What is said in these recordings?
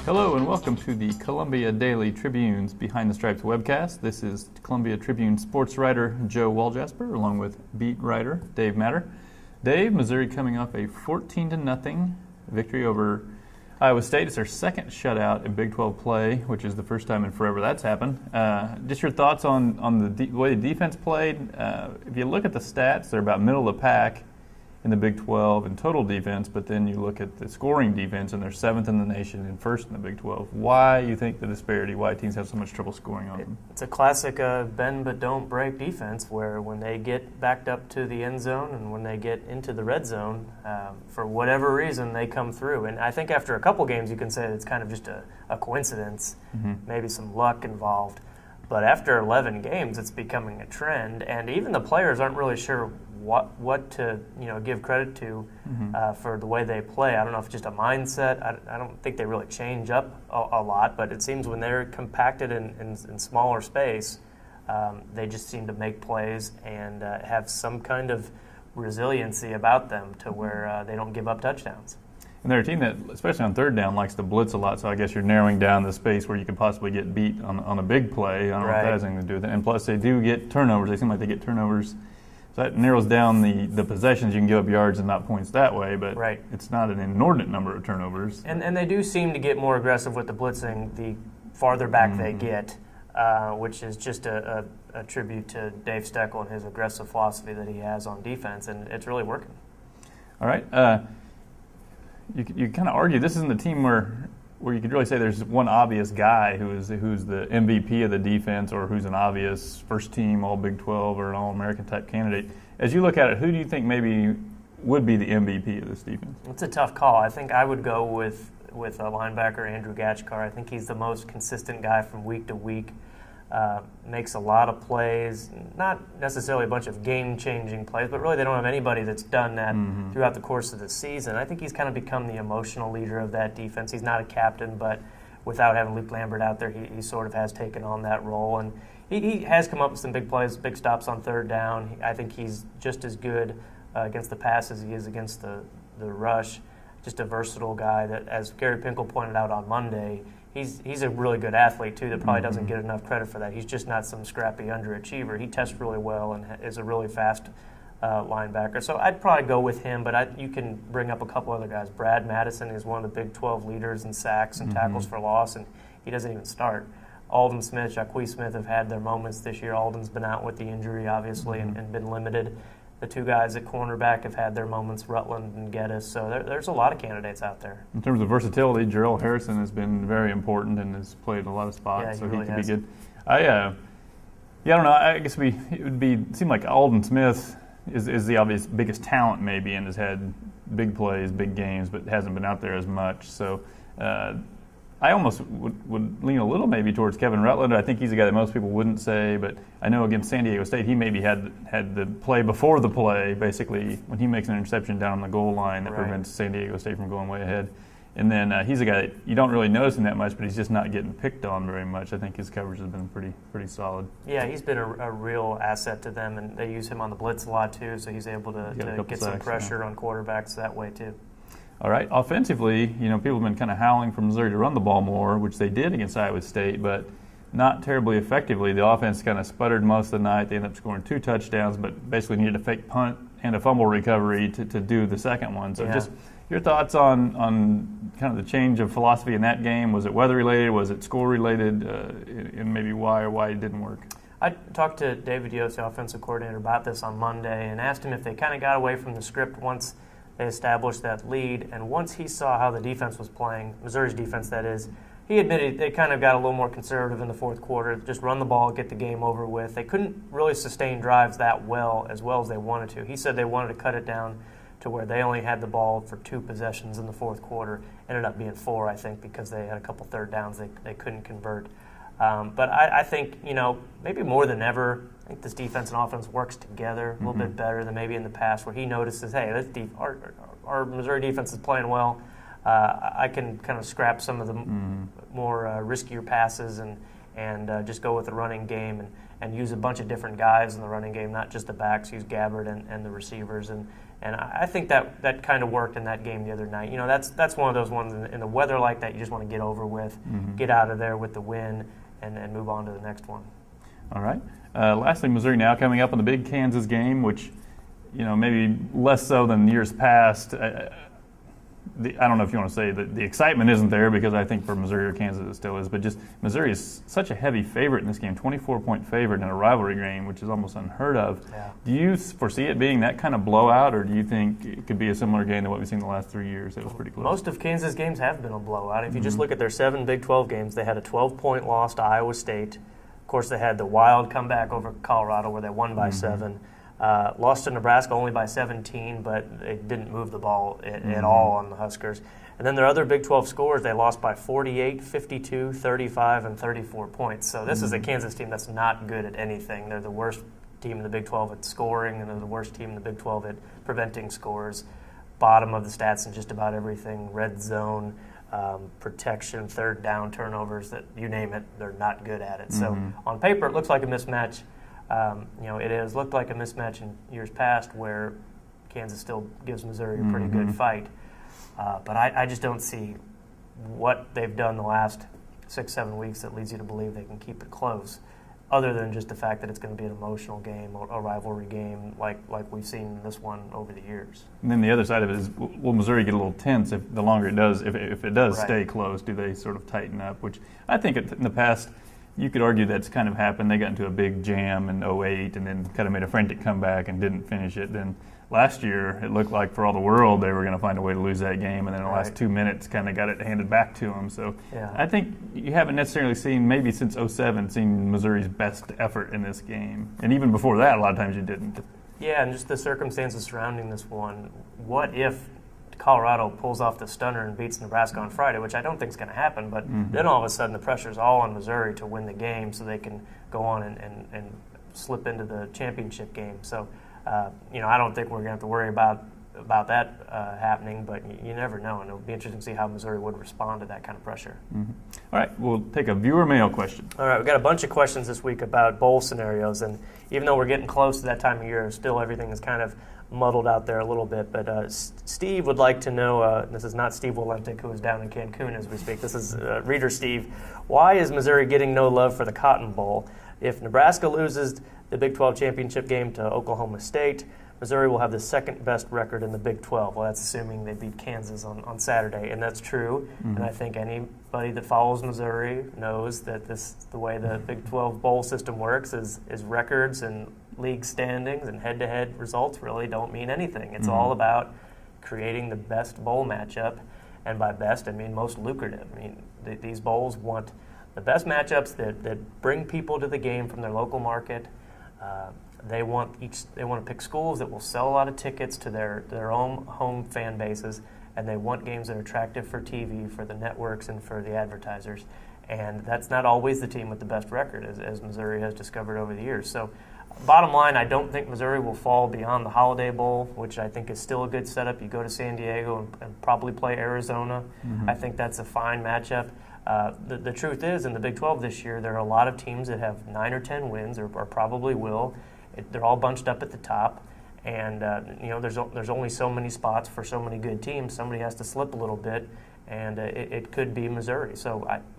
Hello and welcome to the Columbia Daily Tribune's Behind the Stripes webcast. This is Columbia Tribune sports writer Joe Walljasper along with beat writer Dave Matter. Dave, Missouri coming off a 14-0 victory over Iowa State. It's their second shutout in Big 12 play, which is the first time in forever that's happened. Just your thoughts on the way the defense played. If you look at the stats, they're about middle of the pack in the Big 12 in total defense, but then you look at the scoring defense, and they're seventh in the nation and first in the Big 12. Why you think the disparity, why teams have so much trouble scoring on them? It's a classic bend but don't break defense, where when they get backed up to the end zone and when they get into the red zone, for whatever reason, they come through. And I think after a couple games, you can say it's kind of just a coincidence, maybe some luck involved. But after 11 games, it's becoming a trend, and even the players aren't really sure what to give credit to for the way they play. I don't know if it's just a mindset. I don't think they really change up a lot, but it seems when they're compacted in smaller space, they just seem to make plays and have some kind of resiliency about them to where they don't give up touchdowns. And they're a team that, especially on third down, likes to blitz a lot, so I guess you're narrowing down the space where you could possibly get beat on a big play. I don't know if that has anything to do with it. And plus, they do get turnovers. They seem like they get turnovers. So that narrows down the possessions. You can give up yards and not points that way, but it's not an inordinate number of turnovers. And they do seem to get more aggressive with the blitzing the farther back they get, which is just a tribute to Dave Steckel and his aggressive philosophy that he has on defense, and it's really working. All right. You kind of argue this isn't the team where you could really say there's one obvious guy who's the MVP of the defense or who's an obvious first team All Big 12 or an All American type candidate. As you look at it, who do you think maybe would be the MVP of this defense? It's a tough call. I think I would go with a linebacker, Andrew Gatchkar. I think he's the most consistent guy from week to week. Makes a lot of plays, not necessarily a bunch of game-changing plays, but really they don't have anybody that's done that throughout the course of the season. I think he's kind of become the emotional leader of that defense. He's not a captain, but without having Luke Lambert out there, he sort of has taken on that role. And he has come up with some big plays, big stops on third down. I think he's just as good against the pass as he is against the rush. Just a versatile guy that, as Gary Pinkel pointed out on Monday, He's a really good athlete, too, that probably doesn't get enough credit for that. He's just not some scrappy underachiever. He tests really well and is a really fast linebacker. So I'd probably go with him, but you can bring up a couple other guys. Brad Madison is one of the Big 12 leaders in sacks and tackles for loss, and he doesn't even start. Alden Smith, Jacquez Smith have had their moments this year. Alden's been out with the injury, obviously, and been limited. The two guys at cornerback have had their moments, Rutland and Geddes. So there's a lot of candidates out there. In terms of versatility, Jarrell Harrison has been very important and has played a lot of spots, so really he could be good. I don't know. I guess it would seem like Alden Smith is the obvious biggest talent maybe and has had big plays, big games, but hasn't been out there as much. So I almost would lean a little maybe towards Kevin Rutland. I think he's a guy that most people wouldn't say, but I know against San Diego State he maybe had the play before the play, basically, when he makes an interception down on the goal line that prevents San Diego State from going way ahead. And then he's a guy that you don't really notice him that much, but he's just not getting picked on very much. I think his coverage has been pretty solid. Yeah, he's been a real asset to them, and they use him on the blitz a lot too, so he's able to get some pressure on quarterbacks that way too. All right, offensively, people have been kind of howling for Missouri to run the ball more, which they did against Iowa State, but not terribly effectively. The offense kind of sputtered most of the night. They ended up scoring 2 touchdowns, but basically needed a fake punt and a fumble recovery to do the second one. So just your thoughts on kind of the change of philosophy in that game. Was it weather-related? Was it score-related? And maybe why it didn't work? I talked to David Yost, the offensive coordinator, about this on Monday and asked him if they kind of got away from the script once they established that lead. And once he saw how the defense was playing, Missouri's defense that is, he admitted they kind of got a little more conservative in the fourth quarter, just run the ball, get the game over with. They couldn't really sustain drives that well as they wanted to. He said they wanted to cut it down to where they only had the ball for 2 possessions in the fourth quarter. Ended up being 4, I think, because they had a couple third downs they couldn't convert. But I think, maybe more than ever, I think this defense and offense works together a little bit better than maybe in the past, where he notices, hey, our Missouri defense is playing well. I can kind of scrap some of the more riskier passes and just go with the running game and use a bunch of different guys in the running game, not just the backs, use Gabbard and the receivers. And I think that kind of worked in that game the other night. That's one of those ones in the weather like that you just want to get over with, get out of there with the win, and move on to the next one. All right. Lastly, Missouri now coming up on the big Kansas game, which, maybe less so than years past. I don't know if you want to say that the excitement isn't there, because I think for Missouri or Kansas it still is, but just Missouri is such a heavy favorite in this game, 24-point favorite in a rivalry game, which is almost unheard of. Yeah. Do you foresee it being that kind of blowout, or do you think it could be a similar game to what we've seen the last 3 years? It was pretty close. Most of Kansas games have been a blowout. If you just look at their 7 Big 12 games, they had a 12-point loss to Iowa State. Of course, they had the wild comeback over Colorado where they won by 7. Lost to Nebraska only by 17, but they didn't move the ball at all on the Huskers. And then their other Big 12 scores, they lost by 48, 52, 35, and 34 points. So this is a Kansas team that's not good at anything. They're the worst team in the Big 12 at scoring, and they're the worst team in the Big 12 at preventing scores. Bottom of the stats in just about everything, red zone, protection, third down, turnovers, that you name it, they're not good at it. So on paper, it looks like a mismatch. It has looked like a mismatch in years past where Kansas still gives Missouri a pretty good fight. But I just don't see what they've done the last 6-7 weeks that leads you to believe they can keep it close, other than just the fact that it's going to be an emotional game, a rivalry game like we've seen this one over the years. And then the other side of it is, will Missouri get a little tense the longer it does? If it does Right. stay close, do they sort of tighten up? Which I think in the past, you could argue that's kind of happened. They got into a big jam in 2008 and then kind of made a frantic comeback and didn't finish it. Then last year, it looked like for all the world they were going to find a way to lose that game, and then in the last 2 minutes kind of got it handed back to them. So Yeah. I think you haven't necessarily seen, maybe since 2007, seen Missouri's best effort in this game. And even before that, a lot of times you didn't. Yeah, and just the circumstances surrounding this one. What if Colorado pulls off the stunner and beats Nebraska on Friday, which I don't think is going to happen, but then all of a sudden the pressure's all on Missouri to win the game so they can go on and slip into the championship game. So, I don't think we're going to have to worry about that happening, but you never know, and it'll be interesting to see how Missouri would respond to that kind of pressure. All right, we'll take a viewer mail question. All right, we've got a bunch of questions this week about bowl scenarios, and even though we're getting close to that time of year, still everything is kind of muddled out there a little bit. But Steve would like to know, this is not Steve Walentic, who is down in Cancun as we speak. This is reader Steve. Why is Missouri getting no love for the Cotton Bowl? If Nebraska loses the Big 12 championship game to Oklahoma State, Missouri will have the second best record in the Big 12. Well, that's assuming they beat Kansas on Saturday, and that's true. And I think anybody that follows Missouri knows that the way the Big 12 bowl system works is records and league standings and head-to-head results really don't mean anything. It's all about creating the best bowl matchup, and by best I mean most lucrative. I mean, these bowls want the best matchups that bring people to the game from their local market. They want to pick schools that will sell a lot of tickets to their own home fan bases, and they want games that are attractive for TV, for the networks, and for the advertisers. And that's not always the team with the best record, as Missouri has discovered over the years. So, bottom line, I don't think Missouri will fall beyond the Holiday Bowl, which I think is still a good setup. You go to San Diego and probably play Arizona. I think that's a fine matchup. The truth is, in the Big 12 this year, there are a lot of teams that have 9 or 10 wins, or probably will. They're all bunched up at the top, and there's only so many spots for so many good teams. Somebody has to slip a little bit, and it could be Missouri.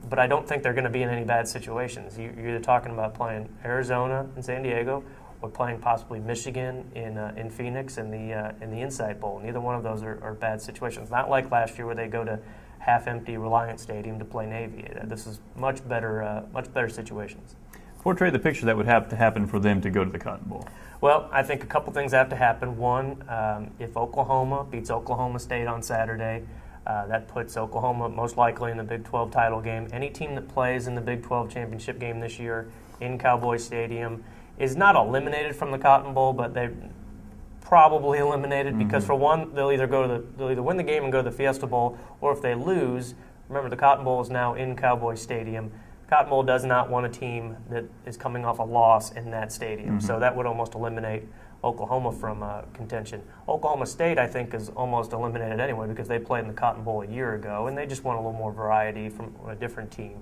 But I don't think they're going to be in any bad situations. You're either talking about playing Arizona and San Diego, or playing possibly Michigan in Phoenix in the Insight Bowl. Neither one of those are bad situations. Not like last year where they go to half-empty Reliant Stadium to play Navy. This is much better situations. Portray the picture that would have to happen for them to go to the Cotton Bowl. Well, I think a couple things have to happen. One, if Oklahoma beats Oklahoma State on Saturday, that puts Oklahoma most likely in the Big 12 title game. Any team that plays in the Big 12 championship game this year in Cowboy Stadium is not eliminated from the Cotton Bowl, but they're probably eliminated because, for one, they'll either win the game and go to the Fiesta Bowl, or if they lose, remember the Cotton Bowl is now in Cowboy Stadium. Cotton Bowl does not want a team that is coming off a loss in that stadium, so that would almost eliminate Oklahoma from contention. Oklahoma State, I think, is almost eliminated anyway because they played in the Cotton Bowl a year ago, and they just want a little more variety from a different team.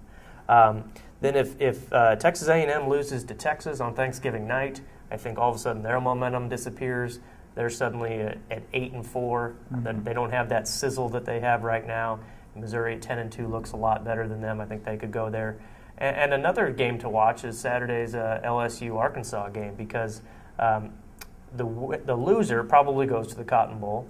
Then if Texas A&M loses to Texas on Thanksgiving night, I think all of a sudden their momentum disappears. They're suddenly at 8-4. Mm-hmm. They don't have that sizzle that they have right now. Missouri at 10-2 looks a lot better than them. I think they could go there. And another game to watch is Saturday's LSU-Arkansas game, because the loser probably goes to the Cotton Bowl.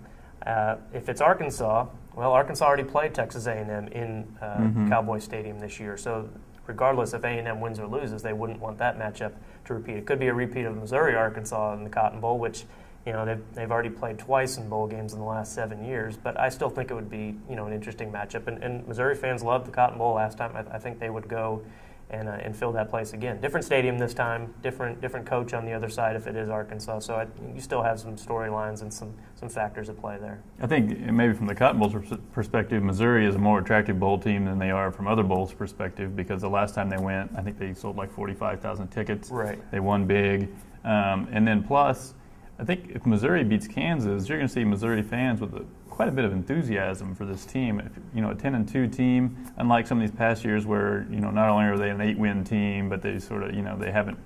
If it's Arkansas, well, Arkansas already played Texas A&M in Cowboy Stadium this year, so regardless if A&M wins or loses, they wouldn't want that matchup to repeat. It could be a repeat of Missouri-Arkansas in the Cotton Bowl, which they've already played twice in bowl games in the last 7 years, but I still think it would be an interesting matchup. And Missouri fans loved the Cotton Bowl last time. I think they would go and fill that place again. Different stadium this time, different coach on the other side if it is Arkansas. So you still have some storylines and some factors at play there. I think maybe from the Cotton Bowl's perspective, Missouri is a more attractive bowl team than they are from other bowls' perspective, because the last time they went, I think they sold like 45,000 tickets. Right. They won big. And then plus, I think if Missouri beats Kansas, you're going to see Missouri fans with quite a bit of enthusiasm for this team. A 10-2 team, unlike some of these past years where not only are they an 8-win team, but they sort of they haven't.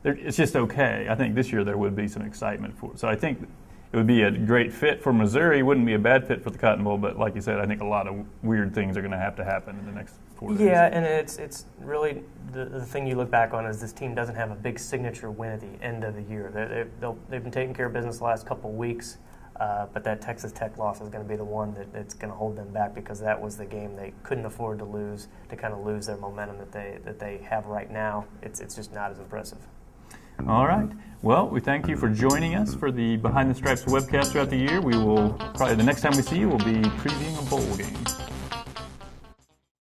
It's just okay. I think this year there would be some excitement for it. So I think it would be a great fit for Missouri. It wouldn't be a bad fit for the Cotton Bowl, but like you said, I think a lot of weird things are going to happen in the next 4 days. Yeah, and it's really the thing you look back on is this team doesn't have a big signature win at the end of the year. They've been taking care of business the last couple of weeks, but that Texas Tech loss is going to be the one that's going to hold them back, because that was the game they couldn't afford to lose, to kind of lose their momentum that they have right now. It's just not as impressive. All right. Well, we thank you for joining us for the Behind the Stripes webcast throughout the year. We will probably, the next time we see you, we'll be previewing a bowl game.